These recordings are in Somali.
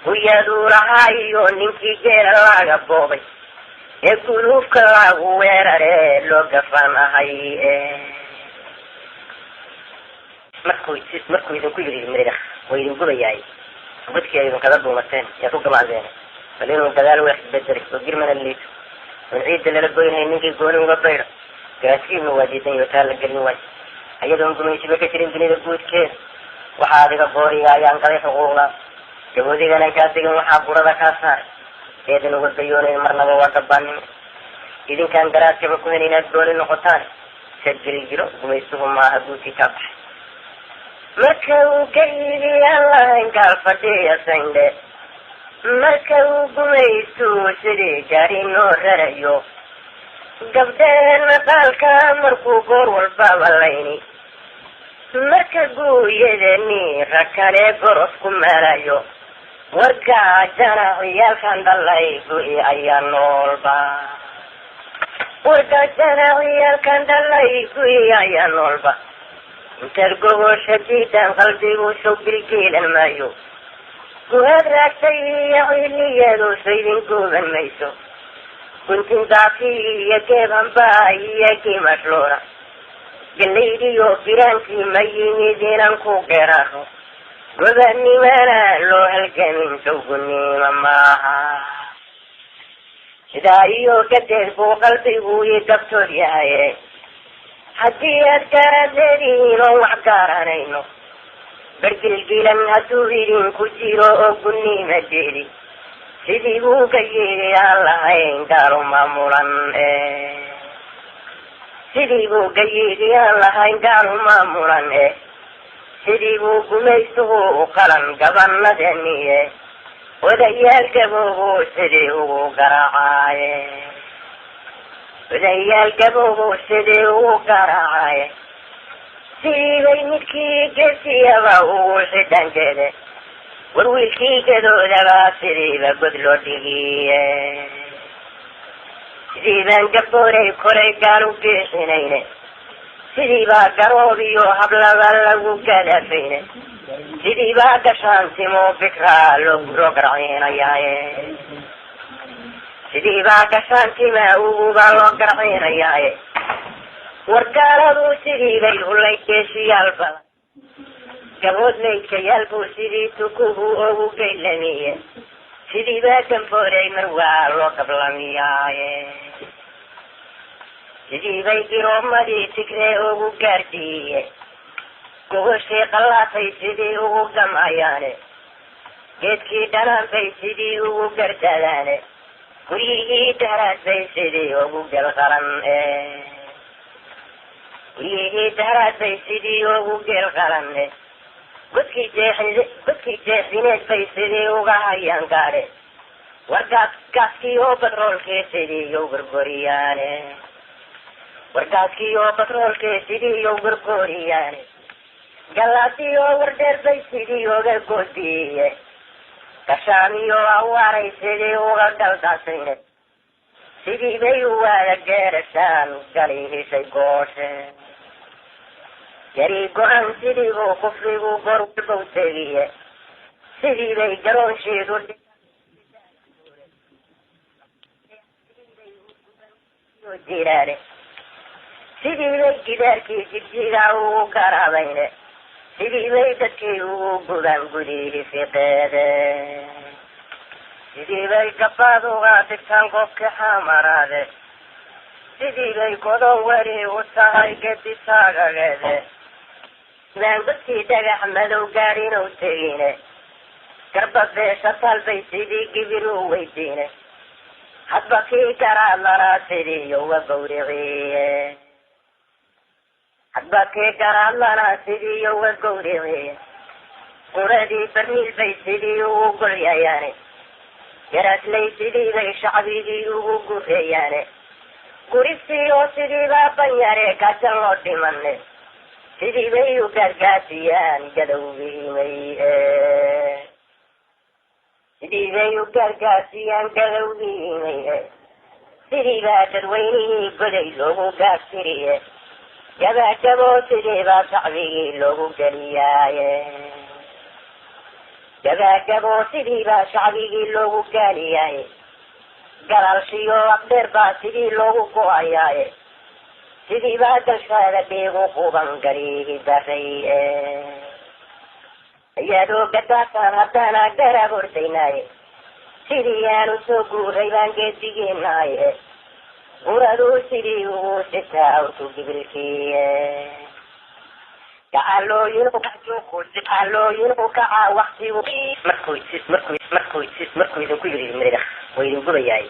ويدورها يونكي جيل الله قبوبي يقولوا كلا ويراري لو قفانا هاي مركو إذن كل يريد مريدة وإذن قبا ياي وقدك يا إذن كذبوا مرتين يتوقع مع زينة فلينهم كذلك ويحد بدرك وقير من الليل ونعيد اللي لقوين هينيك يقولون وقبيرا كاسكين مواجيدين يتالق النواج أيضاً كم يشبه كثيرين بني لقوت كير وحاذق الضوري آيان قضي حقوقنا جبودي غنان كاسقين وحاقورة كاسار إذن وقبيون مرنا وواقبان إذن كان قرات كبكوهن إناد دول النقطان سجل الجرو وميسوهم ما هدوتي كابح مركو كيدي الله إنكال فتي أسنده مركو بميسو سري جاري نور رأيو قبدين مقالكا مركو قور والباب الليني مركو يدني ركالي قرصكم مرايو ورقا جانا عيال كان دالله قوي أيان نولبا ورقا جانا عيال كان دالله قوي أيان نولبا ترقوا شديدا قلبي وشوق بالكيل المايو وهذا رأسي يعيني يدو سيدين قوبا ميسو كنت ضعفي يكيب انباي يكي مشلورا قليلي يوفرانكي ميني دينان كوكيراخو وبني مانا لو هلقمين سوقني مماها إداريو كتير بو قلبي بوي دكتور ياهي حدي أذكار الذين وعكارانينو برجل جيلان هتوهيرين كجيرو أقني مجيري سيدي بو كييري الله إنكارو ماموران سيدي بو كييري الله إنكارو ماموران سيدي بو كميسو قلن قبن ندني وديال كبو سيدي بو قرعاي وديال كبو سيدي بو قرعاي سيدي ملكي قسي أبو سيدان كده والويلكي كدو دبا سيدي بقدلو تيجي سيدي بان قبوري كوري قالوا كيسينيني سيدي با قروبيو حبلا بلغو كدفيني سيدي با قشان سيمو فكرة لو قرعين اياي سيدي با قشان سيمو قرعين اياي ورقالبو سيدي بيهو ليكيشي البلا قبود ليكي البو سيدي تكوبو اوو قيلمية سيدي با كنفوري مروالو قبلمياي سيدي بيتي رومدي تكري اوو قردي كوشي قلاتي سيدي اوو قمعياني جيتكي دنان بي سيدي اوو قردالاني كليه دهرات بي سيدي اوو قلقرن كليه دهرات بي سيدي اوو قلقرن قدكي جيحينيك بي سيدي اوو غايان قاري ورقات كاسكي او بترول كي سيدي اوو بربورياني ورقاتكي او بترول كي سيدي اوو بربورياني قلاتي او وردير بي سيدي اوو غرقودي كشامي او اواري سيدي اوو غلقلتاسيني سيدي بيو والا قيرشان قليه سيقوشي يريقو عن سيدي بو كفري بو قرب بوتيجي سيدي بي قرون شيدو جيراني سيدي بي قداركي جيجيغا وقرابيني سيدي بي دكي وقودان قديه سيقيدي سيدي بي قبادو غاتك تنقوك حامرادي سيدي بي قدو وري وصاهي قدي ساقا قيدي من قدتي دقح مدو قارين وتغيني قربت بيشطال بي سيدي قبرو ويديني حبكي كرا لرا سيدي يو قوريغي حبكي كرا لرا سيدي يو قوريغي قردي برنيل بي سيدي يو قرياني يرات لي سيدي بي شعبي يو قرياني قريسي يو سيدي بابنياري كاتلو ديماني سيدي بي يو قرقاتيان قدو بيمي سيدي بيو قرقاسيان قلوبيني سيدي باتر ويني قدي لوغو قاسري يبا كبو سيدي باتعبي لوغو قلياي gabagabo sidii baa shacbigii loogu gaaliyaaye galaalshiyo aqdeer baa sidii loogu go-ayaaye sidii baa dalshaada dheegu quban gariigi daray iyadoo gadaasan haddana garab ordaynaaye sidii aanu soo guuray baan geedigeenaaye guradu sidii ugu sitaa awrku gibilkiiye gacalooyin u kacaa waktigu markuu idinku yiri mirida way idin gubayaay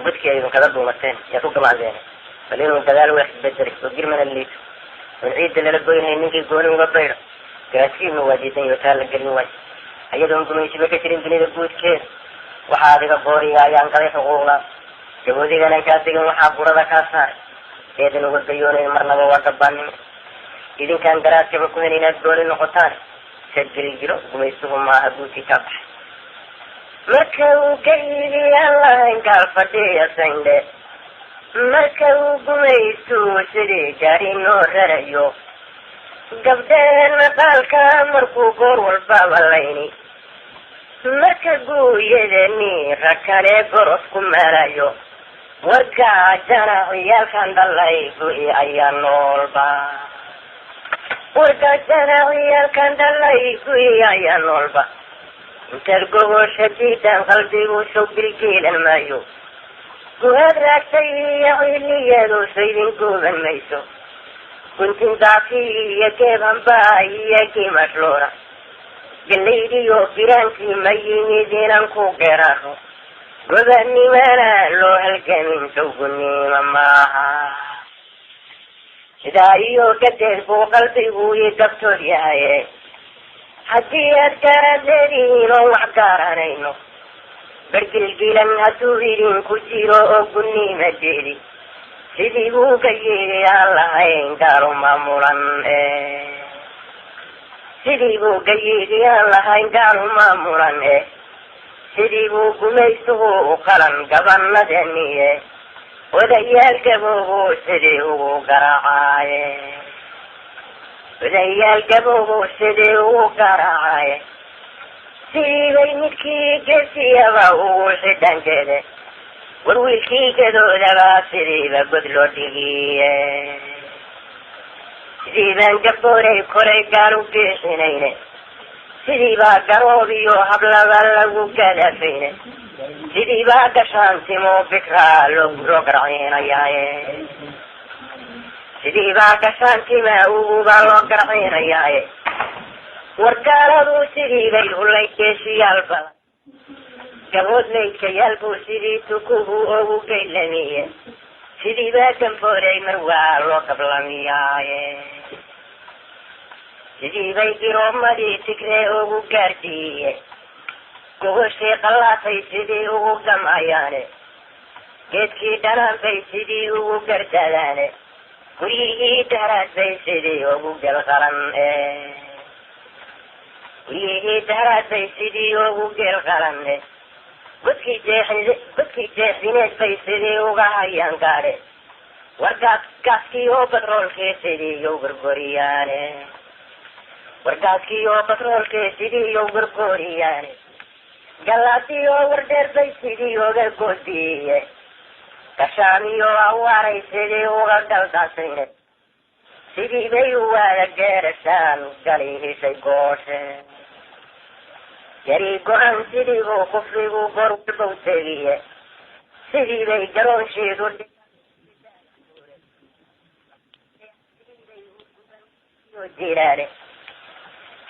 gudkii ay idinkaga duumateen yaa ku gamaadeen bal inuu dagaal weex bedelay oo girmana liito oon ciidda lala goynay ninkii gooni uga baydo garaadkiina waa diidan iyo taa la gelin waay iyadoon gumaysiba ka jirin dunida guudkeeda waxaa adiga booriya ayaan galay xuquuqda jawoodigana kaa degan waxaa burada kaa saaray eedan uga gayoonayn marnaba waa dabaannimo idinkaan garaadkaba ku hen inaad gooni noqotaan ka geli jiro gumaystuhu maaha guudkii kaa baxay marka uu gayigi aan lahayn gaal fadhiya sandhe marka uu gumaystuhu sidii gaari noo rarayo gabdheena qaalka markuu goor walbaba layni marka guuyadani rakale goros ku meelayo wargaajana ciyaalkan dhalay gu-i ayaa noolba wargaajana ciyaalkan dhalay gu-i ayaa noolba intaad gogosha diidan qalbigu soo bilgeelan maayo guhaad raagtay iyo ciliyadu saydin gooban mayso guntin daafi iyo geebhambaa iyo giimashloora galaydiyo giraankii ma yimid inaan ku geeraaro gobanimana loo halgamin sawgunima maaha sidaa iyo gadeed buu qalbigu ii dabtood yahaye haddii aad gaaraad leedihiin oo wax gaaranayno bargilgilan hadduu idinku jiro oo gunima jeedi sidii buu gayigi aan lahayn gaalu maamulan sidii buu gayigi aan lahayn gaalu maamulan sidii buu gumaystuhu u qalan gabanadeniye odayaal gaboobu sidii ugu garaacaye odayaal gaboobu sidii ugu garaacaye sidii bay midkii gesiyaba ugu xidhankeede war wiilkii gadoodaba sidiiba god loo dhigiye sidii baan gabooray koray gaal u geexinayne sidii baa garoob iyo hablaba lagu gadafayne sidii baa gashaantimo bikraa loo garciinayaaye sidii baa gashaantima uguba loo garciinayaaye wargaaladu sidii bay ulay geeshiyaal badan gabood laydkayaal buu sidii tukuhu ugu gaylamiye sidii baa gambooray mar waa loo gablamiyaaye sidii bay giroomadii tigree ugu gaarsiiye gogoshii qallaatay sidii ugu gamayaane geedkii dhanaan bay sidii ugu gardadaane guryihii dahraad bay sidii ugu gelqalan guryihii dahraad bay sidii ugu geelqalan godkii jeexineed bay sidii uga hayaan gaadhe wargaaskii oo batroolkii sidii yow gorgoriyaane wargaaskii oo batroolkii sidii yow gorgoriyaane galaadii oo wardheer bay sidii uga goodiye gashaamiyo awaaray sidii uga galdhaasayne sidii bay u waada geerashaan gali hishay gooshe yari go-an sidii buu kufrigu goor walbow tegiye sidii bay garoonshiidu jiraane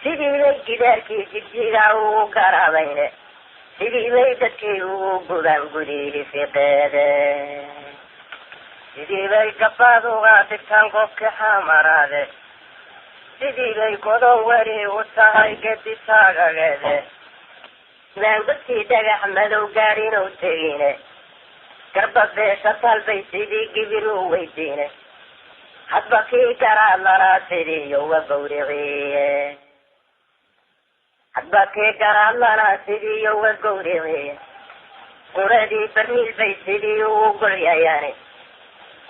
sidii bay gidaarkii jigjiga ugu garaabayne sidii bay dadkii ugu gubaan gudihi fiqeede sidii bay gabaad uga dhigtaan qofkii xamaraade sidii bay godon weri u tahay gedi taagageede maan godkii dhagax madow gaadhin u tegine garba beesha talbay sidii gibir u weydiine hadba kii garaad laraa sidii yowa gawriciye hadba kii garaad lanaa sidii yowa gawriciye quradii barniil bay sidii ugu golyayaane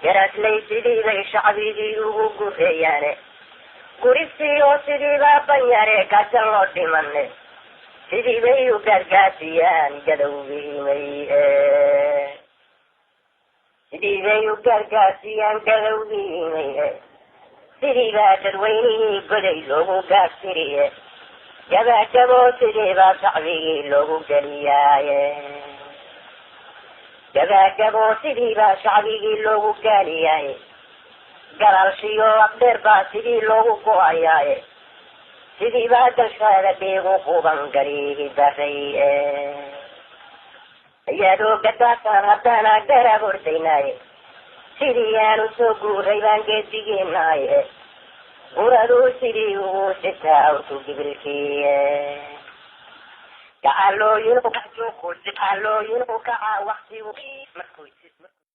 garaadlay sidii bay shacbigii ugu gureeyaane guristii oo sidii baa banyare gajan loo dhimane sidii bay u gargaasiyaan gadowgiimay sidii bay u gargaasiyaan gadowgiimay sidii baa dadweynihii goday loogu gaabsiriye gabagabo sidii baa shacbigii loogu geliyaaye gabagabo sidii baa shacbigii loogu gaaliyaaye galaalshiyo aqdeer baa sidii loogu go-ayaaye sidii baa dalshaada dhiigu quban gariigi daray iyadoo gadaasaan haddana garab ordaynaaye sidii aanu soo guuray baan geedigeenaaye guraduu sidii ugu sitaa awrku gibilkiiye gacalooyin u kacaa waqtigu markuu